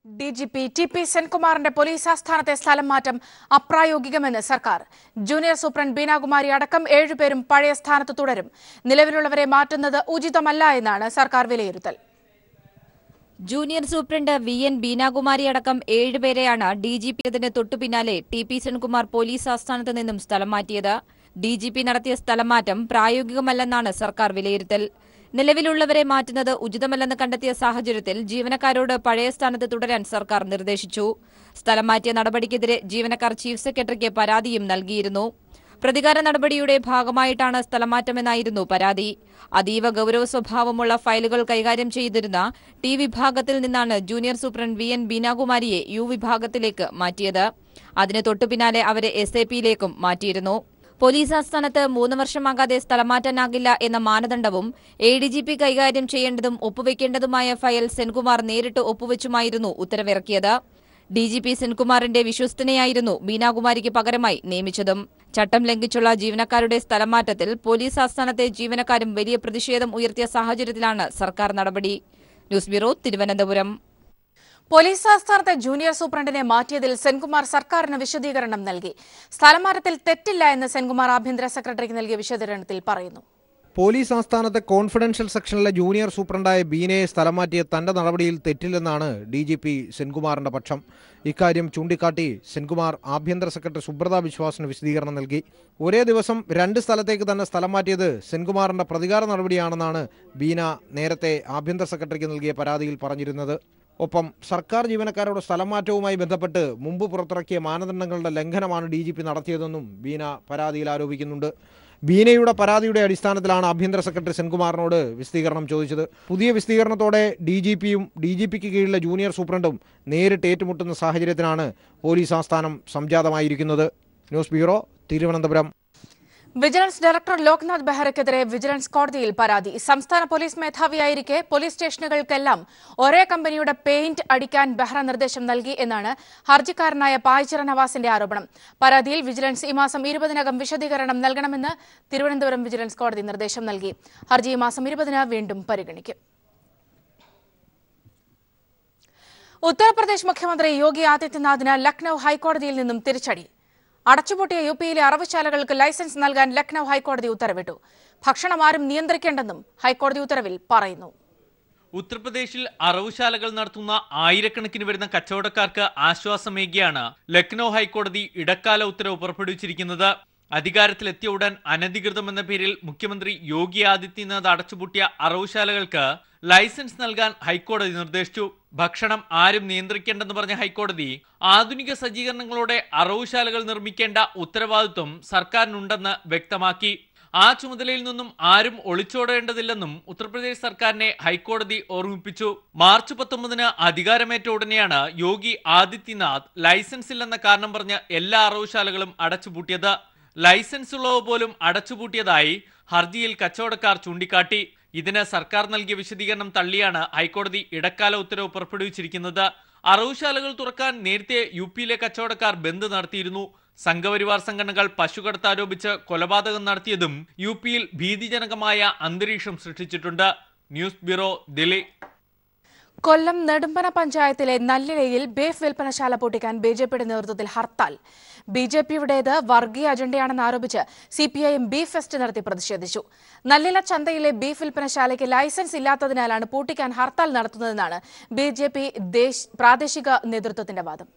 DGP TP സെൻകുമാറിന്റെ police ആസ്ഥാനത്തെ സ്ഥലം മാറ്റം അപ്രായോഗികമെന്ന് സർക്കാർ. ജൂനിയർ സൂപ്രണ്ട് ബീനാകുമാരി അടക്കം 7 പേരും പഴയ സ്ഥാനത്ത് തുടരും. നിലവിലുള്ളവരെ മാറ്റുന്നത് ഉചിതമല്ല എന്നാണ് സർക്കാർ വിലയിരുത്തൽ. ജൂനിയർ സൂപ്രണ്ട് VN ബീനാകുമാരി അടക്കം 7 പേരെയാണ് DGP യതിന് തൊട്ടുപിന്നാലെ TP സെൻകുമാർ പോലീസ് ആസ്ഥാനത്ത് നിന്നും സ്ഥലം മാറ്റിയത്. DGP നടത്തിയ സ്ഥലം മാറ്റം പ്രായോഗികമല്ലെന്നാണ് സർക്കാർ വിലയിരുത്തൽ. നിലവിലുള്ളവരെ മാറ്റുന്നത് ഉചിതമല്ലെന്ന് കണ്ടെത്തിയ സാഹചര്യത്തിൽ ജീവനക്കാരോട് പഴയ സ്ഥാനത്ത് തുടരാൻ സർക്കാർ നിർദ്ദേശിച്ചു. സ്ഥലം മാറ്റിയ നടപടിക്കെതിരെ ജീവനക്കാർ ചീഫ് സെക്രട്ടറിക്ക് പരാതിയും നൽകിയിരുന്നു. പ്രതികാര നടപടിയുടെ ഭാഗമായിട്ടാണ് സ്ഥലമാറ്റമെന്നായിരുന്നു പരാതി. അതീവ ഗൌരവ സ്വഭാവമുള്ള ഫയലുകൾ കൈകാര്യം ചെയ്തിരുന്ന T വിഭാഗത്തിൽ നിന്നാണ് ജൂനിയർ സൂപ്രണ്ട് VN ബീനാകുമാരിയെ U വിഭാഗത്തിലേക്ക് മാറ്റിയത്. അതിന് തൊട്ടുപിന്നാലെ അവരെ SAP-യിലേക്കും മാറ്റിയിരുന്നു. പോലീസ് ആസ്ഥാനത്ത് 3 വർഷമാകാതെ സ്ഥലം മാറ്റാനാകില്ല എന്ന മാനദണ്ഡവും ADGP കൈകാര്യം ചെയ്യേണ്ടതും ഒപ്പുവെക്കേണ്ടതുമായ ഫയൽ സെൻകുമാർ നേരിട്ട് ഒപ്പുവെച്ചുമായിരുന്നു ഉത്തരവിറക്കിയത്. DGP സെൻകുമാറിന്റെ വിശ്വസ്തനെയായിരുന്നു ബീനാകുമാരിക്ക് പകരമായി നിയമിച്ചതും. ചട്ടം ലംഘിച്ചുള്ള ജീവനക്കാരുടെ സ്ഥലം മാറ്റത്തിൽ പോലീസ് ആസ്ഥാനത്തെ ജീവനക്കാരും വലിയ പ്രതിഷേധം ഉയർത്തിയ സാഹചര്യത്തിലാണ് സർക്കാർ നടപടി. News bureau, Thiruvananthapuram. പോലീസ് ആസ്ഥാനത്തെ ജൂനിയർ സൂപ്രണ്ടിനെ മാറ്റിയതിൽ സെൻകുമാർ സർക്കാരിന് വിശദീകരണം നൽകി. സ്ഥലമാറ്റത്തിൽ തെറ്റില്ല എന്ന് സെൻകുമാർ ആഭ്യന്തര സെക്രട്ടറിക്ക് നൽകിയ വിശദീകരണത്തിൽ പറയുന്നു. പോലീസ് ആസ്ഥാനത്തെ കോൺഫിഡൻഷ്യൽ സെക്ഷനിലെ ജൂനിയർ സൂപ്രണ്ടായ ബീനയെ സ്ഥലം മാറ്റിയ തന്റെ നടപടിയിൽ തെറ്റില്ലെന്നാണ് DGP സെൻകുമാറിന്റെ പക്ഷം. ഇക്കാര്യം ചൂണ്ടിക്കാട്ടി സെൻകുമാർ ആഭ്യന്തര സെക്രട്ടറി സുബ്രത ബിശ്വാസിന് വിശദീകരണം നൽകി. ഒരേ ദിവസം 2 സ്ഥലത്തേക്ക് തന്നെ സ്ഥലം മാറ്റിയത് സെൻകുമാറിന്റെ പ്രതികാര നടപടിയാണെന്നാണ് ബീന നേരത്തെ ആഭ്യന്തര സെക്രട്ടറിക്ക് നൽകിയ പരാതിയിൽ പറഞ്ഞിരുന്നത്. ഒപ്പം സർക്കാർ ജീവനക്കാരുടെ സ്ഥലം മാറ്റവുമായി ബന്ധപ്പെട്ട് മുമ്പ് പുറത്തിറക്കിയ മാനദണ്ഡങ്ങളുടെ ലംഘനമാണ് DGP നടത്തിയതെന്നും ബീന പരാതിയിൽ ആരോപിക്കുന്നുണ്ട്. ബീനയുടെ പരാതിയുടെ അടിസ്ഥാനത്തിലാണ് ആഭ്യന്തര സെക്രട്ടറി സെൻകുമാറിനോട് വിശദീകരണം ചോദിച്ചത്. പുതിയ വിശദീകരണത്തോടെ DGP-യും DGP-ക്ക് കീഴിലെ ജൂനിയർ സൂപ്രണ്ടും നേരിട്ട് ഏറ്റുമുട്ടുന്ന സാഹചര്യത്തിനാണ് പോലീസ് ആസ്ഥാനം സംജാതമായിരിക്കുന്നത്. News bureau, Thiruvananthapuram. Vigilance director Loknath ബെഹ്റയ്ക്കെതിരെ വിജിലൻസ് കോടതിയിൽ പരാതി. സംസ്ഥാന പോലീസ് മേധാവിയായിരിക്കെ പോലീസ് സ്റ്റേഷനുകൾക്കെല്ലാം ഒരേ കമ്പനിയുടെ പെയിന്റ് അടിക്കാൻ ബെഹ്റ നിർദ്ദേശം നൽകി എന്നാണ് ഹർജിക്കാരനായ പായ്ച്ചിറ നവാസിന്റെ ആരോപണം. പരാതിയിൽ വിജിലൻസ് ഈ മാസം 20-നകം വിശദീകരണം നൽകണമെന്ന് തിരുവനന്തപുരം വിജിലൻസ് കോടതി നിർദ്ദേശം നൽകി. ഹർജി ഈ മാസം 20-ന് വീണ്ടും പരിഗണിക്കും. ഉത്തർപ്രദേശ് മുഖ്യമന്ത്രി യോഗി ആദിത്യനാഥിന് ലക്നൌ ഹൈക്കോടതിയിൽ നിന്നും തിരിച്ചടി. അടച്ചുപൂട്ടിയ UP-യിലെ അറവുശാലകൾക്ക് ലൈസൻസ് നൽകാൻ ലക്നൌ ഹൈക്കോടതി ഉത്തരവിട്ടു. ഭക്ഷണം ആരും നിയന്ത്രിക്കേണ്ടെന്നും ഹൈക്കോടതി ഉത്തരവിൽ പറയുന്നു. ഉത്തർപ്രദേശിൽ അറവുശാലകൾ നടത്തുന്ന ആയിരക്കണക്കിന് വരുന്ന കച്ചവടക്കാർക്ക് ആശ്വാസമേകിയാണ് ലക്നൌ ഹൈക്കോടതി ഇടക്കാല ഉത്തരവ് പുറപ്പെടുവിച്ചിരിക്കുന്നത്. അധികാരത്തിലെത്തിയ ഉടൻ അനധികൃതമെന്ന പേരിൽ മുഖ്യമന്ത്രി യോഗി ആദിത്യനാഥ് അടച്ചുപൂട്ടിയ അറവുശാലകൾക്ക് ലൈസൻസ് നൽകാൻ ഹൈക്കോടതി നിർദ്ദേശിച്ചു. ഭക്ഷണം ആരും നിയന്ത്രിക്കേണ്ടെന്ന് പറഞ്ഞ ഹൈക്കോടതി ആധുനിക സജ്ജീകരണങ്ങളോടെ അറവുശാലകൾ നിർമ്മിക്കേണ്ട ഉത്തരവാദിത്വം സർക്കാരിനുണ്ടെന്ന് വ്യക്തമാക്കി. ആ ചുമതലയിൽ നിന്നും ആരും ഒളിച്ചോടേണ്ടതില്ലെന്നും ഉത്തർപ്രദേശ് സർക്കാരിനെ ഹൈക്കോടതി ഓർമ്മിപ്പിച്ചു. മാർച്ച് 19-ന് അധികാരമേറ്റ ഉടനെയാണ് യോഗി ആദിത്യനാഥ് ലൈസൻസ് ഇല്ലെന്ന കാരണം പറഞ്ഞ് എല്ലാ അറവുശാലകളും അടച്ചുപൂട്ടിയത്. ലൈസൻസ് ഉള്ളവ പോലും അടച്ചുപൂട്ടിയതായി ഹർജിയിൽ കച്ചവടക്കാർ ചൂണ്ടിക്കാട്ടി. ഇതിന് സർക്കാർ നൽകിയ വിശദീകരണം തള്ളിയാണ് ഹൈക്കോടതി ഇടക്കാല ഉത്തരവ് പുറപ്പെടുവിച്ചിരിക്കുന്നത്. അറവുശാലകൾ തുറക്കാൻ നേരത്തെ UP-യിലെ കച്ചവടക്കാർ ബന്ദ് നടത്തിയിരുന്നു. സംഘപരിവാർ സംഘടനകൾ പശുകടത്ത് ആരോപിച്ച് കൊലപാതകം നടത്തിയതും UP-യിൽ ഭീതിജനകമായ അന്തരീക്ഷം സൃഷ്ടിച്ചിട്ടുണ്ട്. News bureau, Delhi. കൊല്ലം നെടുമ്പന പഞ്ചായത്തിലെ നല്ലിലയിൽ ബീഫ് വിൽപ്പനശാല പൂട്ടിക്കാൻ BJP-യുടെ നേതൃത്വത്തിൽ ഹർത്താൽ. BJP-യുടേത് വർഗീയ അജണ്ടയാണെന്ന് ആരോപിച്ച് CPIM ബീഫ് ഫെസ്റ്റ് നടത്തി പ്രതിഷേധിച്ചു. നല്ലില ചന്തയിലെ ബീഫ് വിൽപ്പനശാലയ്ക്ക് ലൈസൻസ് ഇല്ലാത്തതിനാലാണ് പൂട്ടിക്കാൻ ഹർത്താൽ നടത്തുന്നതെന്നാണ് BJP പ്രാദേശിക നേതൃത്വത്തിന്റെ വാദം.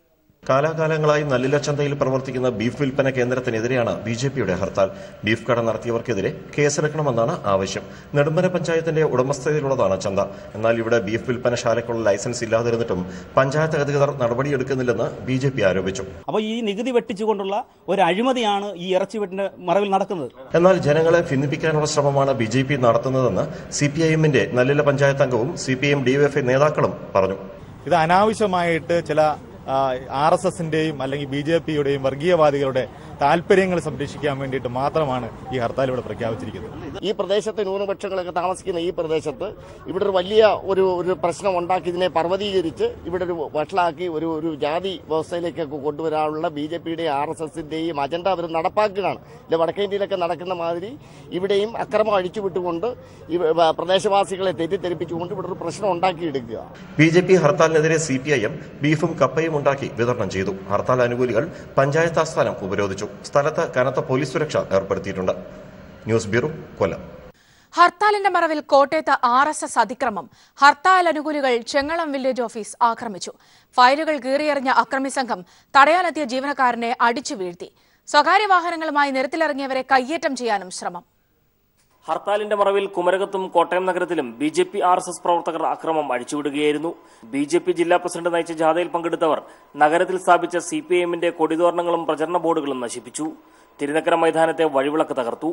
കാലാകാലങ്ങളായി നല്ലില ചന്തയിൽ പ്രവർത്തിക്കുന്ന ബീഫ് വിൽപ്പന കേന്ദ്രത്തിനെതിരെയാണ് BJP-യുടെ ഹർത്താൽ. ബീഫ് കട നടത്തിയവർക്കെതിരെ കേസെടുക്കണമെന്നാണ് ആവശ്യം. നെടുമ്പന പഞ്ചായത്തിന്റെ ഉടമസ്ഥതയിലുള്ളതാണ് ചന്ത. എന്നാൽ ഇവിടെ ബീഫ് വിൽപ്പനശാലയ്ക്കുള്ള ലൈസൻസ് ഇല്ലാതിരുന്നിട്ടും പഞ്ചായത്ത് അധികൃതർ നടപടിയെടുക്കുന്നില്ലെന്ന് BJP ആരോപിച്ചു. അപ്പോൾ ഈ നികുതി വെട്ടിച്ചുകൊണ്ടുള്ള ഒരു അഴിമതിയാണ് ഈ ഇറച്ചിവെട്ടിന്റെ മറവിൽ നടക്കുന്നത്. എന്നാൽ ജനങ്ങളെ ഭിന്നിപ്പിക്കാനുള്ള ശ്രമമാണ് BJP നടത്തുന്നതെന്ന് CPIM-ന്റെ നല്ലില പഞ്ചായത്ത് അംഗവും CPIM DYFI നേതാക്കളും പറഞ്ഞു. ഇത് അനാവശ്യമായിട്ട് ചില RSS-ന്റെയും അല്ലെങ്കിൽ BJP-യുടെയും വർഗീയവാദികളുടെ താല്പര്യങ്ങൾ സംരക്ഷിക്കാൻ വേണ്ടിയിട്ട് മാത്രമാണ് ഈ ഹർത്താൽ ഇവിടെ പ്രഖ്യാപിച്ചിരിക്കുന്നത്. ഈ പ്രദേശത്ത് ന്യൂനപക്ഷങ്ങളൊക്കെ താമസിക്കുന്ന ഈ പ്രദേശത്ത് ഇവിടെ ഒരു വലിയ ഒരു പ്രശ്നം ഉണ്ടാക്കി ഇതിനെ പർവ്വതീകരിച്ച് ഇവിടെ ഒരു വഷളാക്കി ഒരു ജാതി വ്യവസ്ഥയിലേക്കൊക്കെ കൊണ്ടുവരാനുള്ള BJPയുടെ RSSന്റെയും അജണ്ട അവർ നടപ്പാക്കുകയാണ്. ഇല്ല, വടക്കേ ഇന്ത്യയിലൊക്കെ നടക്കുന്ന മാതിരി ഇവിടെയും അക്രമം അഴിച്ചുവിട്ടുകൊണ്ട് പ്രദേശവാസികളെ തെറ്റിദ്ധരിപ്പിച്ചുകൊണ്ട് ഇവിടെ ഒരു പ്രശ്നം ഉണ്ടാക്കിയെടുക്കുക. BJP ഹർത്താലിനെതിരെ CPIM ബീഫും കപ്പയും ഉണ്ടാക്കി വിതരണം ചെയ്തു. ഹർത്താൽ അനുകൂലികൾ പഞ്ചായത്ത് ആസ്ഥാനം ഉപരോധിച്ചു. സ്ഥലത്ത് കനത്ത പോലീസ് സുരക്ഷ ഏർപ്പെടുത്തിയിട്ടുണ്ട്. ന്യൂസ് ബ്യൂറോ, കൊല്ലം. ഹർത്താലിന്റെ മറവിൽ കോട്ടയത്ത് RSS അതിക്രമം. ഹർത്താൽ അനുകൂലികൾ ചെങ്ങളം വില്ലേജ് ഓഫീസ് ആക്രമിച്ചു. ഫയലുകൾ കീറിയെറിഞ്ഞ അക്രമി സംഘം തടയാനെത്തിയ ജീവനക്കാരനെ അടിച്ചു വീഴ്ത്തി. സ്വകാര്യ വാഹനങ്ങളുമായി നിരത്തിലിറങ്ങിയവരെ കയ്യേറ്റം ചെയ്യാനും ശ്രമം. ഹർത്താലിന്റെ മറവിൽ കുമരകത്തും കോട്ടയം നഗരത്തിലും BJP RSS പ്രവർത്തകർ അക്രമം അഴിച്ചുവിടുകയായിരുന്നു. BJP ജില്ലാ പ്രസിഡന്റ് നയിച്ച ജാഥയിൽ പങ്കെടുത്തവർ നഗരത്തിൽ സ്ഥാപിച്ച CPIMന്റെ കൊടിതോരണങ്ങളും പ്രചരണ ബോർഡുകളും നശിപ്പിച്ചു. തിരുനക്കര മൈതാനത്തെ വഴിവിളക്ക് തകർത്തു.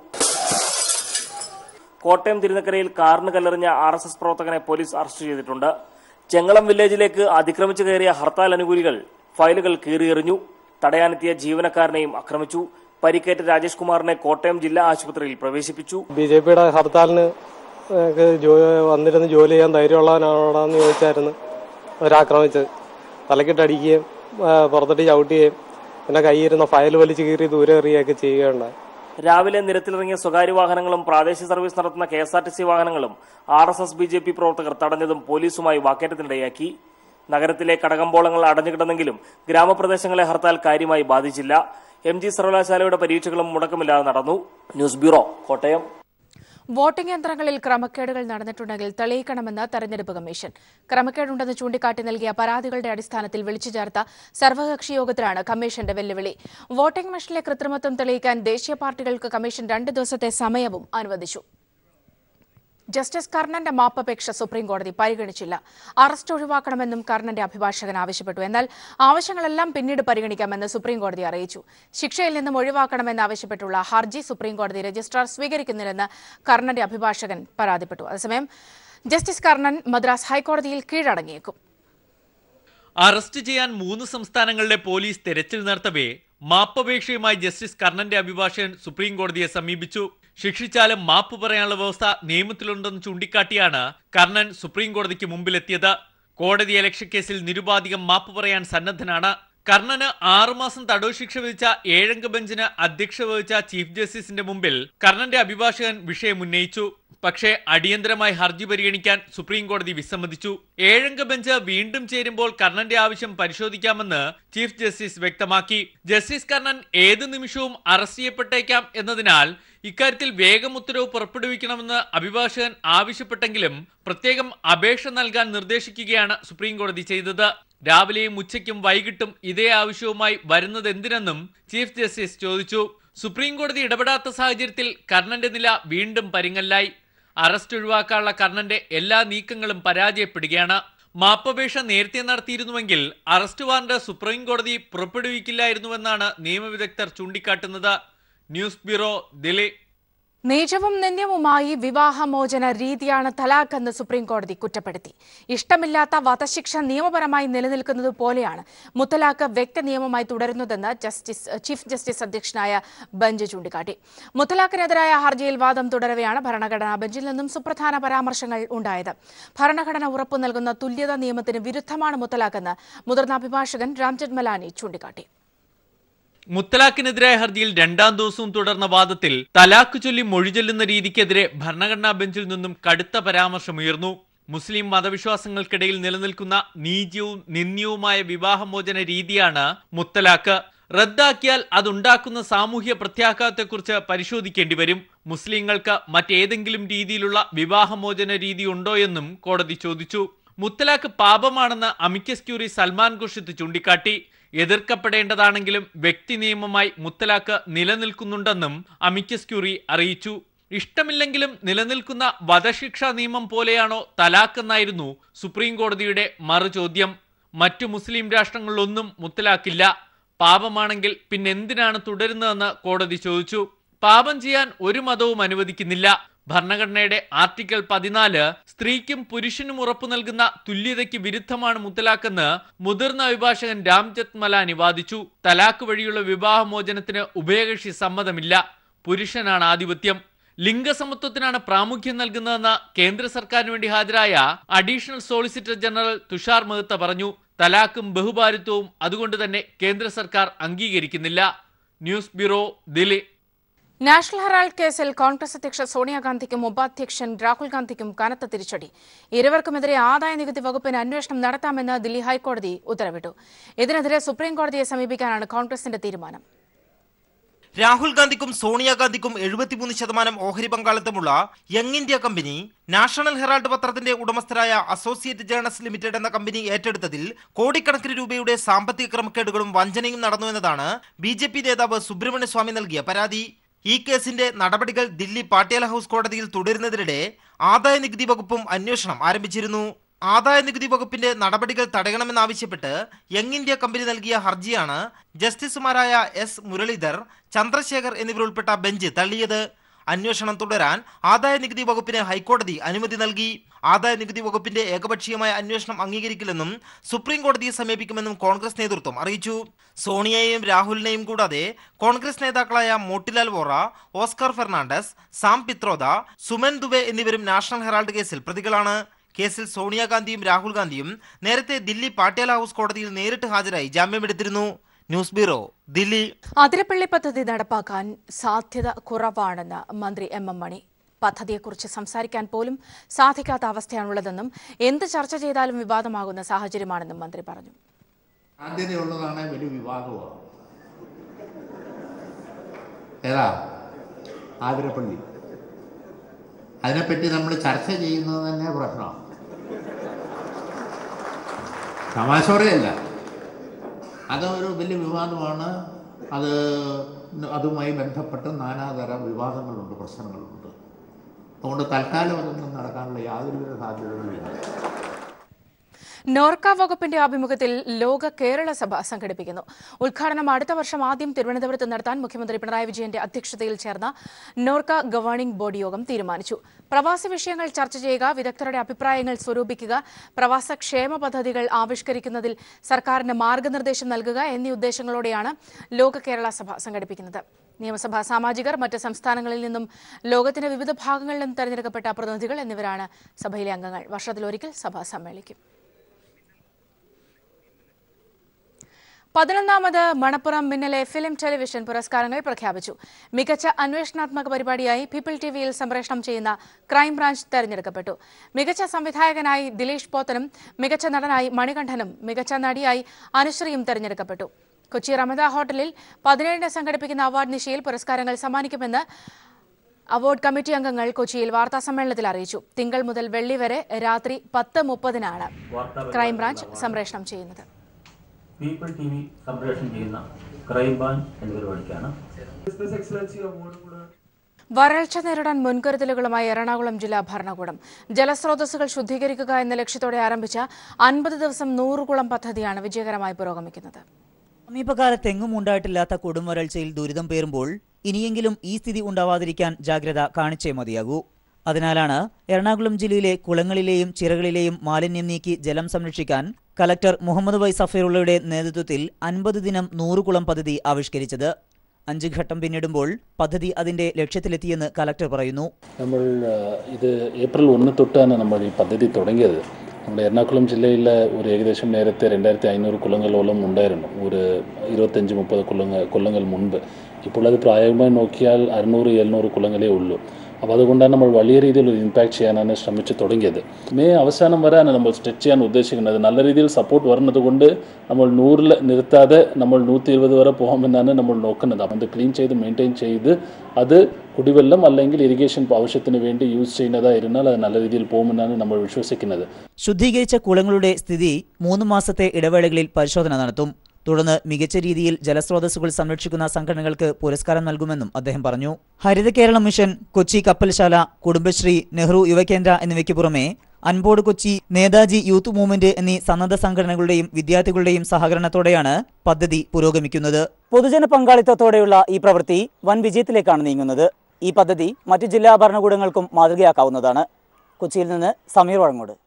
കോട്ടയം തിരുനക്കരയിൽ കാറിന് കല്ലെറിഞ്ഞ RSS പ്രവർത്തകനെ പോലീസ് അറസ്റ്റ് ചെയ്തിട്ടുണ്ട്. ചെങ്ങളം വില്ലേജിലേക്ക് അതിക്രമിച്ചു കയറിയ ഹർത്താൽ അനുകൂലികൾ ഫയലുകൾ കീറിയെറിഞ്ഞു. തടയാനെത്തിയ ജീവനക്കാരനെയും ആക്രമിച്ചു. പരിക്കേറ്റ രാജേഷ് കുമാറിനെ കോട്ടയം ജില്ലാ ആശുപത്രിയിൽ പ്രവേശിപ്പിച്ചു. BJPയുടെ ഹർത്താലിന് വന്നിരുന്ന് ജോലി ചെയ്യാൻ ധൈര്യമുള്ളവനാണോടാന്ന് ചോദിച്ചായിരുന്നു അവരാക്രമിച്ചത്. തലക്കിട്ടടിക്കുകയും പുറത്തിട്ട് ചവിട്ടുകയും പിന്നെ കൈയിരുന്ന ഫയൽ വലിച്ചു കീറി ദൂരെ എറിയുകയൊക്കെ ചെയ്യുകയുണ്ടായി. രാവിലെ നിരത്തിലിറങ്ങിയ സ്വകാര്യ വാഹനങ്ങളും പ്രാദേശിക സർവീസ് നടത്തുന്ന KSRTC വാഹനങ്ങളും RSS BJP പ്രവർത്തകർ തടഞ്ഞതും പോലീസുമായി വാക്കേറ്റത്തിനിടയാക്കി. നഗരത്തിലെ കടകമ്പോളങ്ങൾ അടഞ്ഞുകിടന്നെങ്കിലും ഗ്രാമപ്രദേശങ്ങളെ ഹർത്താൽ കാര്യമായി ബാധിച്ചില്ല. MG സർവകലാശാലയുടെ പരീക്ഷകളും മുടക്കമില്ലാതെ നടന്നു. News bureau, Kottayam. വോട്ടിംഗ് യന്ത്രങ്ങളിൽ ക്രമക്കേടുകൾ നടന്നിട്ടുണ്ടെങ്കിൽ തെളിയിക്കണമെന്ന് തെരഞ്ഞെടുപ്പ് കമ്മീഷൻ. ക്രമക്കേടുണ്ടെന്ന് ചൂണ്ടിക്കാട്ടി നൽകിയ പരാതികളുടെ അടിസ്ഥാനത്തിൽ വിളിച്ചു ചേർത്ത സർവകക്ഷി യോഗത്തിലാണ് കമ്മീഷന്റെ വെല്ലുവിളി. വോട്ടിംഗ് മെഷീനിലെ കൃത്രിമത്വം തെളിയിക്കാൻ ദേശീയ പാർട്ടികൾക്ക് കമ്മീഷൻ 2 ദിവസത്തെ സമയവും അനുവദിച്ചു. ജസ്റ്റിസ് കർണന്റെ മാപ്പപേക്ഷ സുപ്രീംകോടതി പരിഗണിച്ചില്ല. അറസ്റ്റ് ഒഴിവാക്കണമെന്നും കർണന്റെ അഭിഭാഷകൻ ആവശ്യപ്പെട്ടു. എന്നാൽ ആവശ്യങ്ങളെല്ലാം പിന്നീട് പരിഗണിക്കാമെന്ന് സുപ്രീംകോടതി അറിയിച്ചു. ശിക്ഷയിൽ നിന്നും ഒഴിവാക്കണമെന്നാവശ്യപ്പെട്ടുള്ള ഹർജി സുപ്രീംകോടതി രജിസ്ട്രാർ സ്വീകരിക്കുന്നില്ലെന്ന് കർണന്റെ അഭിഭാഷകൻ പരാതിപ്പെട്ടു. അതേസമയം ജസ്റ്റിസ് കർണൻ മദ്രാസ് ഹൈക്കോടതിയിൽ കീഴടങ്ങിയേക്കും. അറസ്റ്റ് ചെയ്യാൻ 3 സംസ്ഥാനങ്ങളിലെ പോലീസ് തെരച്ചിൽ നടത്തവേ മാപ്പപേക്ഷയുമായി ജസ്റ്റിസ് കർണന്റെ അഭിഭാഷകൻ സുപ്രീംകോടതിയെ സമീപിച്ചു. ശിക്ഷിച്ചാലും മാപ്പ് പറയാനുള്ള വ്യവസ്ഥ നിയമത്തിലുണ്ടെന്ന് ചൂണ്ടിക്കാട്ടിയാണ് കർണൻ സുപ്രീംകോടതിക്ക് മുമ്പിലെത്തിയത്. കോടതി അലക്ഷ്യ കേസിൽ നിരുപാധികം മാപ്പ് പറയാൻ സന്നദ്ധനാണ്. കർണന് 6 മാസം തടവ് ശിക്ഷ വിധിച്ച 7-അംഗ ബെഞ്ചിന് അധ്യക്ഷത വഹിച്ച ചീഫ് ജസ്റ്റിസിന്റെ മുമ്പിൽ കർണന്റെ അഭിഭാഷകൻ വിഷയം ഉന്നയിച്ചു. പക്ഷേ അടിയന്തരമായി ഹർജി പരിഗണിക്കാൻ സുപ്രീംകോടതി വിസമ്മതിച്ചു. 7-അംഗ ബെഞ്ച് വീണ്ടും ചേരുമ്പോൾ കർണന്റെ ആവശ്യം പരിശോധിക്കാമെന്ന് ചീഫ് ജസ്റ്റിസ് വ്യക്തമാക്കി. ജസ്റ്റിസ് കർണൻ ഏത് നിമിഷവും അറസ്റ്റ് ചെയ്യപ്പെട്ടേക്കാം എന്നതിനാൽ ഇക്കാര്യത്തിൽ വേഗം ഉത്തരവ് പുറപ്പെടുവിക്കണമെന്ന് അഭിഭാഷകൻ ആവശ്യപ്പെട്ടെങ്കിലും പ്രത്യേകം അപേക്ഷ നൽകാൻ നിർദ്ദേശിക്കുകയാണ് സുപ്രീംകോടതി ചെയ്തത്. രാവിലെയും ഉച്ചയ്ക്കും വൈകിട്ടും ഇതേ ആവശ്യവുമായി വരുന്നത് എന്തിനെന്നും ചീഫ് ജസ്റ്റിസ് ചോദിച്ചു. സുപ്രീംകോടതി ഇടപെടാത്ത സാഹചര്യത്തിൽ കർണന്റെ നില വീണ്ടും പരിങ്ങലായി. അറസ്റ്റ് ഒഴിവാക്കാനുള്ള കർണന്റെ എല്ലാ നീക്കങ്ങളും പരാജയപ്പെടുകയാണ്. മാപ്പപേക്ഷ നേരത്തെ നടത്തിയിരുന്നുവെങ്കിൽ അറസ്റ്റ് വാറന്റ് സുപ്രീംകോടതി പുറപ്പെടുവിക്കില്ലായിരുന്നുവെന്നാണ് നിയമവിദഗ്ധർ ചൂണ്ടിക്കാട്ടുന്നത്. News bureau, Delhi. നീചവും നിന്ദ്യവുമായി വിവാഹമോചന രീതിയാണ് തലാഖ് എന്ന് സുപ്രീംകോടതി കുറ്റപ്പെടുത്തി. ഇഷ്ടമില്ലാത്ത വധശിക്ഷ നിയമപരമായി നിലനിൽക്കുന്നത് പോലെയാണ് മുത്തലാഖ് വ്യക്തി നിയമമായി തുടരുന്നതെന്ന് ചീഫ് ജസ്റ്റിസ് അധ്യക്ഷനായ ബെഞ്ച് ചൂണ്ടിക്കാട്ടി. മുത്തലാഖിനെതിരായ ഹർജിയിൽ വാദം തുടരവെയാണ് ഭരണഘടനാ ബെഞ്ചിൽ നിന്നും സുപ്രധാന പരാമർശങ്ങൾ ഉണ്ടായത്. ഭരണഘടന ഉറപ്പു നൽകുന്ന തുല്യതാ നിയമത്തിന് വിരുദ്ധമാണ് മുത്തലാഖെന്ന് മുതിർന്ന അഭിഭാഷകൻ രാംജത്മലാനി ചൂണ്ടിക്കാട്ടി. മുത്തലാഖിനെതിരായ ഹർജിയിൽ 2-ാം ദിവസവും തുടർന്ന വാദത്തിൽ തലാഖ് ചൊല്ലി മൊഴി ചൊല്ലുന്ന രീതിക്കെതിരെ ഭരണഘടനാ ബെഞ്ചിൽ നിന്നും കടുത്ത പരാമർശമുയർന്നു. മുസ്ലിം മതവിശ്വാസങ്ങൾക്കിടയിൽ നിലനിൽക്കുന്ന നീചവും നിന്ദ്യവുമായ വിവാഹമോചന രീതിയാണ് മുത്തലാഖ്. റദ്ദാക്കിയാൽ അതുണ്ടാക്കുന്ന സാമൂഹ്യ പ്രത്യാഘാതത്തെക്കുറിച്ച് പരിശോധിക്കേണ്ടി വരും. മുസ്ലിങ്ങൾക്ക് മറ്റേതെങ്കിലും രീതിയിലുള്ള വിവാഹമോചന രീതി ഉണ്ടോയെന്നും കോടതി ചോദിച്ചു. മുത്തലാഖ് പാപമാണെന്ന് അമിക്കസ് ക്യൂറി സൽമാൻ ഖുർഷിദ് ചൂണ്ടിക്കാട്ടി. എതിർക്കപ്പെടേണ്ടതാണെങ്കിലും വ്യക്തി നിയമമായി മുത്തലാഖ് നിലനിൽക്കുന്നുണ്ടെന്നും അമിക്കസ് ക്യൂറി അറിയിച്ചു. ഇഷ്ടമില്ലെങ്കിലും നിലനിൽക്കുന്ന വധശിക്ഷാ നിയമം പോലെയാണോ തലാഖ് എന്നായിരുന്നു സുപ്രീം കോടതിയുടെ മറുചോദ്യം. മറ്റു മുസ്ലിം രാഷ്ട്രങ്ങളിലൊന്നും മുത്തലാഖില്ല. പാപമാണെങ്കിൽ പിന്നെന്തിനാണ് തുടരുന്നതെന്ന് കോടതി ചോദിച്ചു. പാപം ചെയ്യാൻ ഒരു മതവും അനുവദിക്കുന്നില്ല. ഭരണഘടനയുടെ ആർട്ടിക്കിൾ 14 സ്ത്രീക്കും പുരുഷനും ഉറപ്പു നൽകുന്ന തുല്യതയ്ക്ക് വിരുദ്ധമാണ് മുത്തലാഖെന്ന് മുതിർന്ന അഭിഭാഷകൻ രാം ജത്മലാനി വാദിച്ചു. തലാഖ് വഴിയുള്ള വിവാഹമോചനത്തിന് ഉഭയകക്ഷി സമ്മതമില്ല, പുരുഷനാണ് ആധിപത്യം. ലിംഗസമത്വത്തിനാണ് പ്രാമുഖ്യം നൽകുന്നതെന്ന് കേന്ദ്ര സർക്കാരിന് വേണ്ടി ഹാജരായ additional solicitor general Tushar Mehta പറഞ്ഞു. തലാഖും ബഹുഭാരിത്വവും അതുകൊണ്ട് തന്നെ കേന്ദ്ര സർക്കാർ അംഗീകരിക്കുന്നില്ല. News bureau, Delhi. National Herald കേസിൽ കോൺഗ്രസ് അധ്യക്ഷ സോണിയാഗാന്ധിക്കും ഉപാധ്യക്ഷൻ രാഹുൽ ഗാന്ധിക്കും കനത്ത തിരിച്ചടി. ഇരുവർക്കുമെതിരെ ആദായനികുതി വകുപ്പിന് അന്വേഷണം നടത്താമെന്ന് ദില്ലി ഹൈക്കോടതി ഉത്തരവിട്ടു. ഇതിനെതിരെ സുപ്രീംകോടതിയെ സമീപിക്കാനാണ് കോൺഗ്രസിന്റെ തീരുമാനം. രാഹുൽ ഗാന്ധിക്കും സോണിയാഗാന്ധിക്കും 73% ഓഹരി പങ്കാളിത്തമുള്ള young India company national herald പത്രത്തിന്റെ ഉടമസ്ഥരായ അസോസിയേറ്റ് ജേർണൽസ് ലിമിറ്റഡ് എന്ന കമ്പനി ഏറ്റെടുത്തതിൽ കോടിക്കണക്കിന് രൂപയുടെ സാമ്പത്തിക ക്രമക്കേടുകളും വഞ്ചനയും നടന്നുവെന്നതാണ് BJP നേതാവ് സുബ്രഹ്മണ്യ സ്വാമി നൽകിയ പരാതി. ഈ കേസിന്റെ നടപടികൾ ദില്ലി പാട്യാല ഹൌസ് കോടതിയിൽ തുടരുന്നതിനിടെ ആദായനികുതി വകുപ്പും അന്വേഷണം ആരംഭിച്ചിരുന്നു. ആദായനികുതി വകുപ്പിന്റെ നടപടികൾ തടയണമെന്നാവശ്യപ്പെട്ട് യങ് ഇന്ത്യ കമ്പനി നൽകിയ ഹർജിയാണ് ജസ്റ്റിസുമാരായ S. മുരളീധർ, ചന്ദ്രശേഖർ എന്നിവരുൾപ്പെട്ട ബെഞ്ച് തള്ളിയത്. അന്വേഷണം തുടരാൻ ആദായനികുതി വകുപ്പിന് ഹൈക്കോടതി അനുമതി നൽകി. ആദായനികുതി വകുപ്പിന്റെ ഏകപക്ഷീയമായ അന്വേഷണം അംഗീകരിക്കില്ലെന്നും സുപ്രീം കോടതിയെ സമീപിക്കുമെന്നും കോൺഗ്രസ് നേതൃത്വം അറിയിച്ചു. സോണിയയെയും രാഹുലിനെയും കൂടാതെ കോൺഗ്രസ് നേതാക്കളായ മോട്ടിലാൽ വോറ, ഓസ്കാർ ഫെർണാണ്ടസ്, സാം പിത്രോദ, സുമൻ ദുബെ എന്നിവരും നാഷണൽ ഹെറാൾഡ് കേസിൽ പ്രതികളാണ്. കേസിൽ സോണിയാഗാന്ധിയും രാഹുൽ ഗാന്ധിയും നേരത്തെ ദില്ലി പാട്യാല ഹൌസ് കോടതിയിൽ നേരിട്ട് ഹാജരായി ജാമ്യമെടുത്തിരുന്നു. News bureau, Delhi. അതിരപ്പള്ളി പദ്ധതി നടപ്പാക്കാൻ സാധ്യത കുറവാണെന്ന് മന്ത്രി MM മണി. പദ്ധതിയെക്കുറിച്ച് സംസാരിക്കാൻ പോലും സാധിക്കാത്ത അവസ്ഥയാണുള്ളതെന്നും എന്ത് ചർച്ച ചെയ്താലും വിവാദമാകുന്ന സാഹചര്യമാണെന്നും മന്ത്രി പറഞ്ഞു. സാധ്യതയുള്ളതാണ് വലിയ വിവാദമാണ്. ഏതാ ആതിരപ്പള്ളി, അതിനെപ്പറ്റി നമ്മൾ ചർച്ച ചെയ്യുന്നത് തന്നെ പ്രശ്നമാണ്. തമാശ പറയല്ല, അതൊരു വലിയ വിവാദമാണ്. അതുമായി ബന്ധപ്പെട്ട് നാനാതരം വിവാദങ്ങളുണ്ട്, പ്രശ്നങ്ങളുണ്ട്. അതുകൊണ്ട് തൽക്കാലം അതൊന്നും നടക്കാനുള്ള യാതൊരുവിധ സാധ്യതകളുമില്ല. നോർക്ക വകുപ്പിന്റെ ആഭിമുഖ്യത്തിൽ ലോക കേരള സഭ സംഘടിപ്പിക്കുന്നു. ഉദ്ഘാടനം അടുത്ത വർഷം ആദ്യം തിരുവനന്തപുരത്ത് നടത്താൻ മുഖ്യമന്ത്രി പിണറായി വിജയന്റെ അധ്യക്ഷതയിൽ ചേർന്ന നോർക്ക ഗവേണിംഗ് ബോർഡ് യോഗം തീരുമാനിച്ചു. പ്രവാസി വിഷയങ്ങൾ ചർച്ച ചെയ്യുക, വിദഗ്ധരുടെ അഭിപ്രായങ്ങൾ സ്വരൂപിക്കുക, പ്രവാസ ക്ഷേമ പദ്ധതികൾ ആവിഷ്കരിക്കുന്നതിൽ സർക്കാരിന് മാർഗനിർദ്ദേശം നൽകുക എന്നീ ഉദ്ദേശങ്ങളോടെയാണ് ലോക കേരള സഭ സംഘടിപ്പിക്കുന്നത്. നിയമസഭാ സാമാജികർ, മറ്റ് സംസ്ഥാനങ്ങളിൽ നിന്നും ലോകത്തിന്റെ വിവിധ ഭാഗങ്ങളിൽ നിന്നും തെരഞ്ഞെടുക്കപ്പെട്ട പ്രതിനിധികൾ എന്നിവരാണ് സഭയിലെ അംഗങ്ങൾ. വർഷത്തിലൊരിക്കൽ സഭ സമ്മേളിക്കും. 11ാമത് മണപ്പുറം മിന്നലെ ഫിലിം ടെലിവിഷൻ പുരസ്കാരങ്ങൾ പ്രഖ്യാപിച്ചു. മികച്ച അന്വേഷണാത്മക പരിപാടിയായി പീപ്പിൾ ടിവിയിൽ സംപ്രേഷണം ചെയ്യുന്ന ക്രൈംബ്രാഞ്ച് തെരഞ്ഞെടുക്കപ്പെട്ടു. മികച്ച സംവിധായകനായി ദിലീഷ് പോത്തനും, മികച്ച നടനായി മണികണ്ഠനും, മികച്ച നടിയായി അനുശ്രീയും തെരഞ്ഞെടുക്കപ്പെട്ടു. കൊച്ചി റമദ ഹോട്ടലിൽ 17-ന് സംഘടിപ്പിക്കുന്ന അവാർഡ് നിശയിൽ പുരസ്കാരങ്ങൾ സമ്മാനിക്കുമെന്ന് അവാർഡ് കമ്മിറ്റി അംഗങ്ങൾ കൊച്ചിയിൽ വാർത്താസമ്മേളനത്തിൽ അറിയിച്ചു. തിങ്കൾ മുതൽ വെള്ളി വരെ രാത്രി 10:30-നാണ് ക്രൈംബ്രാഞ്ച് സംപ്രേഷണം ചെയ്യുന്നത്. പീപ്പിൾ TV സംപ്രേഷണം ചെയ്യുന്ന ക്രൈംബ്രാഞ്ച് എന്ന പരിപാടിക്കാണ് വരൾച്ച നേരിടാൻ മുൻകരുതലുകളുമായി എറണാകുളം ജില്ലാ ഭരണകൂടം. ജലസ്രോതസ്സുകൾ ശുദ്ധീകരിക്കുക എന്ന ലക്ഷ്യത്തോടെ ആരംഭിച്ച 50 ദിവസം 100 കുളം പദ്ധതിയാണ് വിജയകരമായി പുരോഗമിക്കുന്നത്. സമീപകാലത്തെങ്ങും ഉണ്ടായിട്ടില്ലാത്ത കൊടുംവരൾച്ചയിൽ ദുരിതം പേറുമ്പോൾ ഇനിയെങ്കിലും ഈ സ്ഥിതി ഉണ്ടാവാതിരിക്കാൻ ജാഗ്രത കാണിച്ചേ മതിയാകൂ. അതിനാലാണ് എറണാകുളം ജില്ലയിലെ കുളങ്ങളിലെയും ചിറകളിലെയും മാലിന്യം നീക്കി ജലം സംരക്ഷിക്കാൻ കലക്ടർ മുഹമ്മദ് വൈ സഫീറുള്ളയുടെ നേതൃത്വത്തിൽ 50 ദിനം 100 കുളം പദ്ധതി ആവിഷ്കരിച്ചത്. 5 ഘട്ടം പിന്നിടുമ്പോൾ പദ്ധതി അതിന്റെ ലക്ഷ്യത്തിലെത്തിയെന്ന് കലക്ടർ പറയുന്നു. നമ്മൾ ഇത് ഏപ്രിൽ 1 തൊട്ടാണ് നമ്മൾ ഈ പദ്ധതി തുടങ്ങിയത്. നമ്മുടെ എറണാകുളം ജില്ലയിൽ ഒരു ഏകദേശം നേരത്തെ 2500 കുളങ്ങളോളം ഉണ്ടായിരുന്നു, ഒരു 25-30 കൊല്ലങ്ങൾ മുൻപ്. ഇപ്പോൾ അത് പ്രായമായി നോക്കിയാൽ 600-700 കുളങ്ങളേ ഉള്ളൂ. അപ്പോൾ അതുകൊണ്ടാണ് നമ്മൾ വലിയ രീതിയിൽ ഒരു ഇമ്പാക്ട് ചെയ്യാനാണ് ശ്രമിച്ചു തുടങ്ങിയത്. മെയ് അവസാനം വരെയാണ് നമ്മൾ സ്ട്രെച്ച് ചെയ്യാൻ ഉദ്ദേശിക്കുന്നത്. നല്ല രീതിയിൽ സപ്പോർട്ട് വരുന്നത് കൊണ്ട് നമ്മൾ 100-ൽ നിർത്താതെ നമ്മൾ 120 വരെ പോകാമെന്നാണ് നമ്മൾ നോക്കുന്നത്. അത് ക്ലീൻ ചെയ്ത് മെയിൻറ്റെയിൻ ചെയ്ത് അത് കുടിവെള്ളം അല്ലെങ്കിൽ ഇറിഗേഷൻ ആവശ്യത്തിന് വേണ്ടി യൂസ് ചെയ്യുന്നതായിരുന്നാൽ അത് നല്ല രീതിയിൽ പോകുമെന്നാണ് നമ്മൾ വിശ്വസിക്കുന്നത്. ശുദ്ധീകരിച്ച കുളങ്ങളുടെ സ്ഥിതി 3 മാസത്തെ ഇടവേളകളിൽ പരിശോധന നടത്തും. തുടർന്ന് മികച്ച രീതിയിൽ ജലസ്രോതസ്സുകൾ സംരക്ഷിക്കുന്ന സംഘടനകൾക്ക് പുരസ്കാരം നൽകുമെന്നും അദ്ദേഹം പറഞ്ഞു. ഹരിത കേരളം മിഷൻ, കൊച്ചി കപ്പൽശാല, കുടുംബശ്രീ, നെഹ്റു യുവകേന്ദ്ര എന്നിവയ്ക്ക് പുറമെ അൻപോട് കൊച്ചി, നേതാജി യൂത്ത് മൂവ്മെന്റ് എന്നീ സന്നദ്ധ സംഘടനകളുടെയും വിദ്യാർത്ഥികളുടെയും സഹകരണത്തോടെയാണ് പദ്ധതി പുരോഗമിക്കുന്നത്. പൊതുജന പങ്കാളിത്തത്തോടെയുള്ള ഈ പ്രവൃത്തി വൻ വിജയത്തിലേക്കാണ് നീങ്ങുന്നത്. ഈ പദ്ധതി മറ്റു ജില്ലാ ഭരണകൂടങ്ങൾക്കും മാതൃകയാക്കാവുന്നതാണ്. കൊച്ചിയിൽ നിന്ന് സമീർ വഴങ്ങോട്.